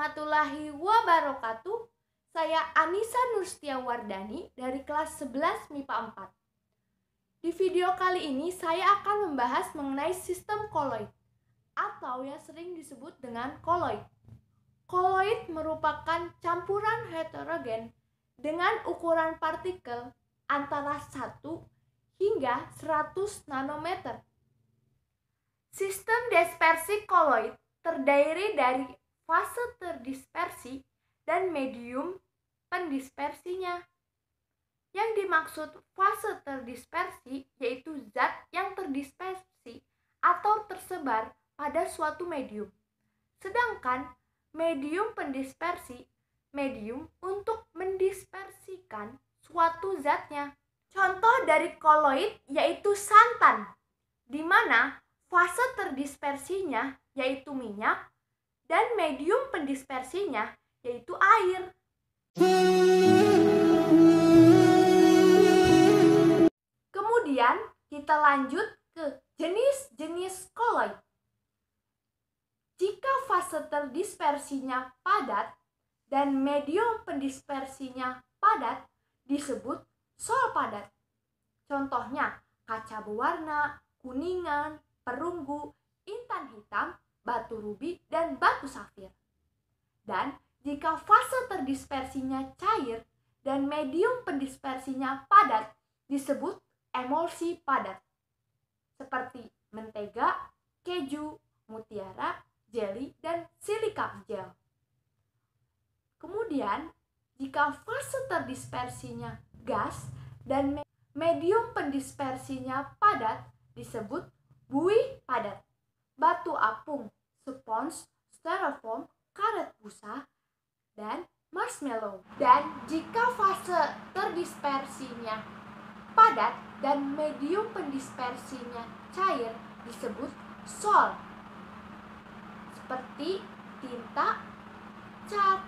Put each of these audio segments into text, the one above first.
warahmatullahi wabarakatuh. Saya Anissa Nurstiawardani dari kelas 11 MIPA 4. Di video kali ini saya akan membahas mengenai sistem koloid atau yang sering disebut dengan koloid. Koloid merupakan campuran heterogen dengan ukuran partikel antara 1 hingga 100 nanometer. Sistem dispersi koloid terdiri dari fase terdispersi dan medium pendispersinya. Yang dimaksud fase terdispersi yaitu zat yang terdispersi atau tersebar pada suatu medium. Sedangkan medium pendispersi, medium untuk mendispersikan suatu zatnya. Contoh dari koloid yaitu santan, di mana fase terdispersinya yaitu minyak dan medium pendispersinya yaitu air. Kemudian kita lanjut ke jenis-jenis koloid. Jika fase terdispersinya padat dan medium pendispersinya padat disebut sol padat. Contohnya kaca berwarna kuningan, perunggu, intan hitam, batu rubi, dan batu safir. Dan jika fase terdispersinya cair dan medium pendispersinya padat disebut emulsi padat, seperti mentega, keju, mutiara, jeli, dan silika gel. Kemudian, jika fase terdispersinya gas dan medium pendispersinya padat disebut buih padat. Batu apung, spons, styrofoam, karet busa, dan marshmallow. Dan jika fase terdispersinya padat dan medium pendispersinya cair disebut sol, seperti tinta, cat,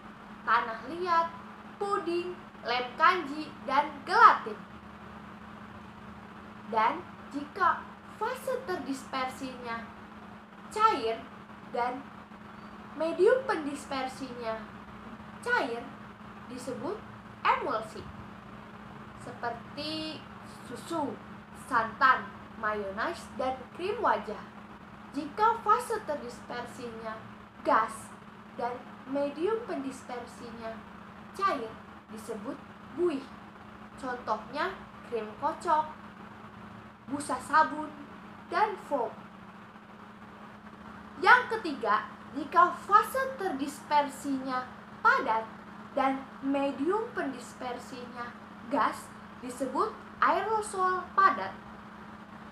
tanah liat, puding, lem kanji, dan gelatin. Dan jika fase terdispersinya cair dan medium pendispersinya cair disebut emulsi, seperti susu, santan, mayones, dan krim wajah. Jika fase terdispersinya gas dan medium pendispersinya cair disebut buih. Contohnya krim kocok, busa sabun, dan foam. Yang ketiga, jika fase terdispersinya padat dan medium pendispersinya gas disebut aerosol padat.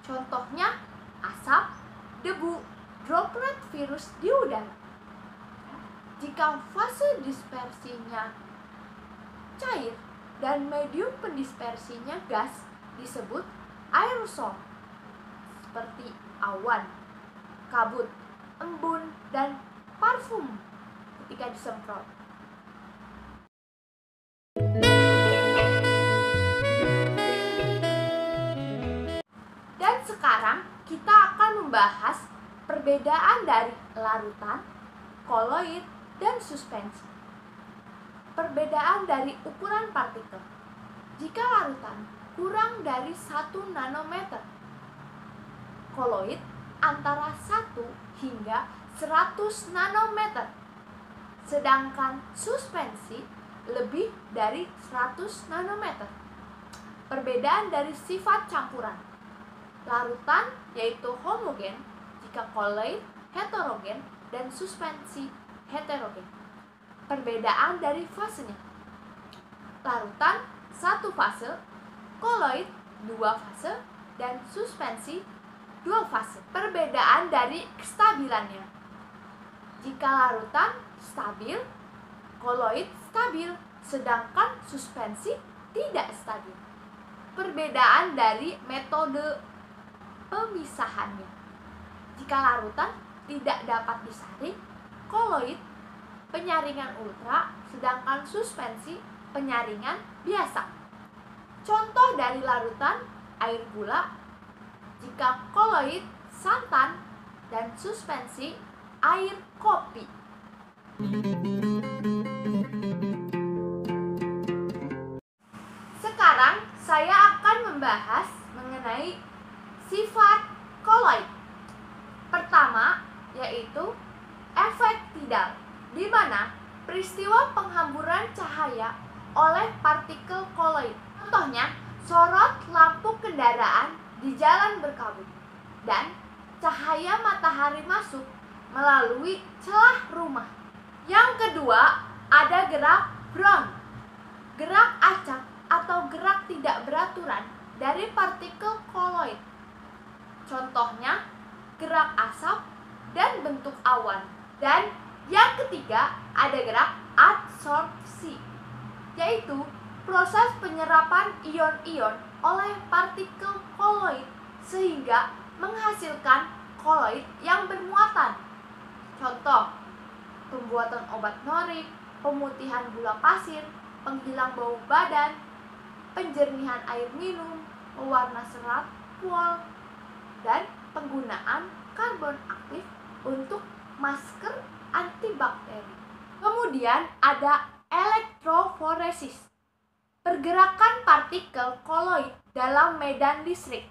Contohnya asap, debu, droplet virus di udara. Jika fase dispersinya cair dan medium pendispersinya gas disebut aerosol, seperti awan, kabut, embun, dan parfum ketika disemprot. Dan sekarang kita akan membahas perbedaan dari larutan, koloid, dan suspensi. Perbedaan dari ukuran partikel. Jika larutan kurang dari 1 nanometer, koloid antara 1 hingga 100 nanometer, sedangkan suspensi lebih dari 100 nanometer. Perbedaan dari sifat campuran. Larutan yaitu homogen, jika koloid heterogen, dan suspensi heterogen. Perbedaan dari fasenya. Larutan 1 fase, koloid 2 fase, dan suspensi 2 fase. Perbedaan dari kestabilannya. Jika larutan stabil, koloid stabil, sedangkan suspensi tidak stabil. Perbedaan dari metode pemisahannya. Jika larutan tidak dapat disaring, koloid penyaringan ultra, sedangkan suspensi penyaringan biasa. Contoh dari larutan air gula, jika koloid santan, dan suspensi air kopi. Sekarang saya akan membahas mengenai sifat koloid. Pertama, yaitu efek tidal, di mana peristiwa penghamburan cahaya oleh partikel koloid. Contohnya, sorot lampu kendaraan di jalan berkabut dan cahaya matahari masuk melalui celah rumah. Yang kedua, ada gerak Brown, gerak acak atau gerak tidak beraturan dari partikel koloid. Contohnya, gerak asap dan bentuk awan. Dan yang ketiga, ada gerak adsorpsi, yaitu proses penyerapan ion-ion oleh partikel koloid sehingga menghasilkan koloid yang bermuatan. Contoh, pembuatan obat norik, pemutihan gula pasir, penghilang bau badan, penjernihan air minum, pewarna serat wol, dan penggunaan karbon aktif untuk masker antibakteri. Kemudian ada elektroforesis, pergerakan partikel koloid dalam medan listrik.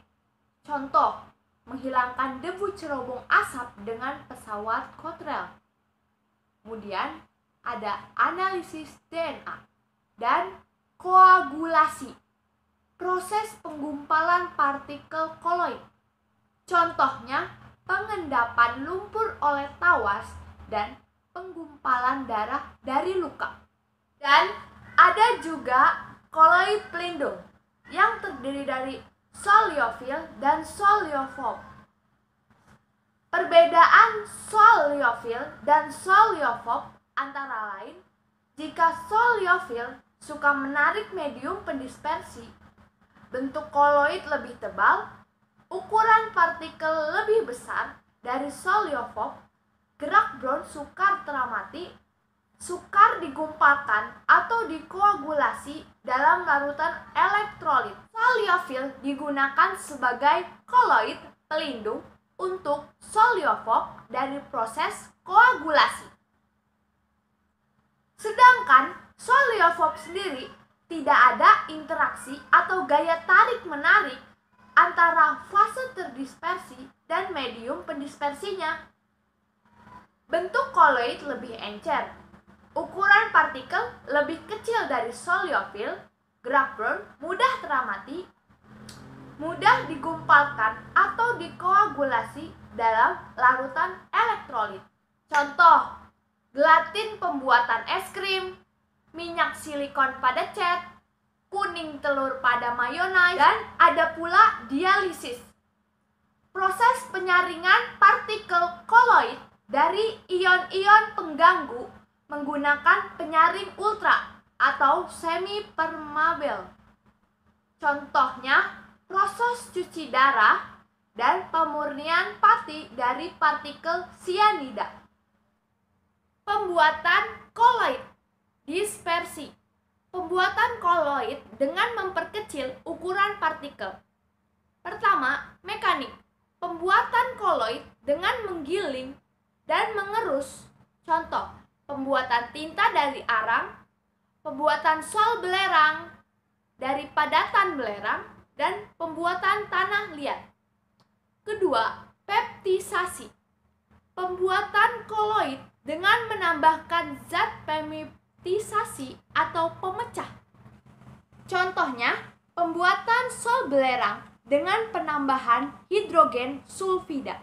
Contoh, menghilangkan debu cerobong asap dengan pesawat Kotrel. Kemudian ada analisis DNA dan koagulasi, proses penggumpalan partikel koloid. Contohnya, pengendapan lumpur oleh tawas dan penggumpalan darah dari luka. Dan ada juga koloid pelindung yang terdiri dari soliofil dan soliofob. Perbedaan soliofil dan soliofob antara lain, jika soliofil suka menarik medium pendispersi, bentuk koloid lebih tebal, ukuran partikel lebih besar dari soliofob, gerak Brown sukar teramati, sukar digumpalkan atau dikoagulasi dalam larutan elektrolit. Soliofil digunakan sebagai koloid pelindung untuk soliofob dari proses koagulasi. Sedangkan soliofob sendiri tidak ada interaksi atau gaya tarik-menarik antara fase terdispersi dan medium pendispersinya. Bentuk koloid lebih encer, ukuran partikel lebih kecil dari soliofil, gerak Brown mudah teramati, mudah digumpalkan atau dikoagulasi dalam larutan elektrolit. Contoh, gelatin pembuatan es krim, minyak silikon pada cat, kuning telur pada mayonnaise, dan ada pula dialisis, proses penyaringan partikel koloid dari ion-ion pengganggu menggunakan penyaring ultra atau semi-permeabel. Contohnya, proses cuci darah dan pemurnian pati dari partikel sianida. Pembuatan koloid dispersi, pembuatan koloid dengan memperkecil ukuran partikel. Pertama, mekanik, pembuatan koloid dengan menggiling dan mengerus. Contoh, pembuatan tinta dari arang, pembuatan sol belerang dari padatan belerang, dan pembuatan tanah liat. Kedua, peptisasi, pembuatan koloid dengan menambahkan zat peptisasi atau pemecah. Contohnya, pembuatan sol belerang dengan penambahan hidrogen sulfida.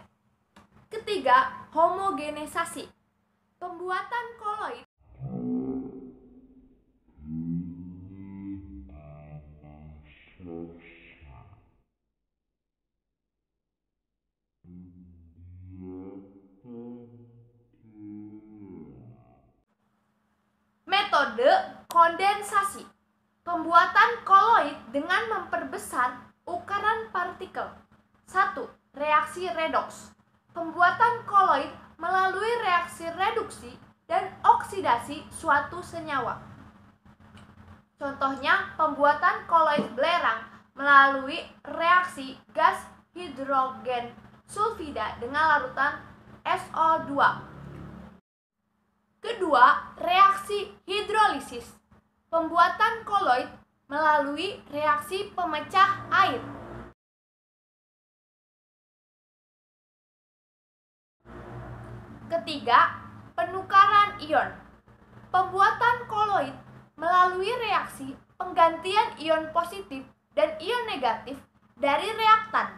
Ketiga, homogenisasi, pembuatan koloid metode kondensasi, pembuatan koloid dengan memperbesar ukuran partikel. 1. Reaksi redoks, pembuatan koloid melalui reaksi reduksi dan oksidasi suatu senyawa. Contohnya, pembuatan koloid belerang melalui reaksi gas hidrogen sulfida dengan larutan SO2. Kedua, Kedua, reaksi hidrolisis. Pembuatan koloid melalui reaksi pemecah air. Ketiga, penukaran ion. Pembuatan koloid melalui reaksi penggantian ion positif dan ion negatif dari reaktan.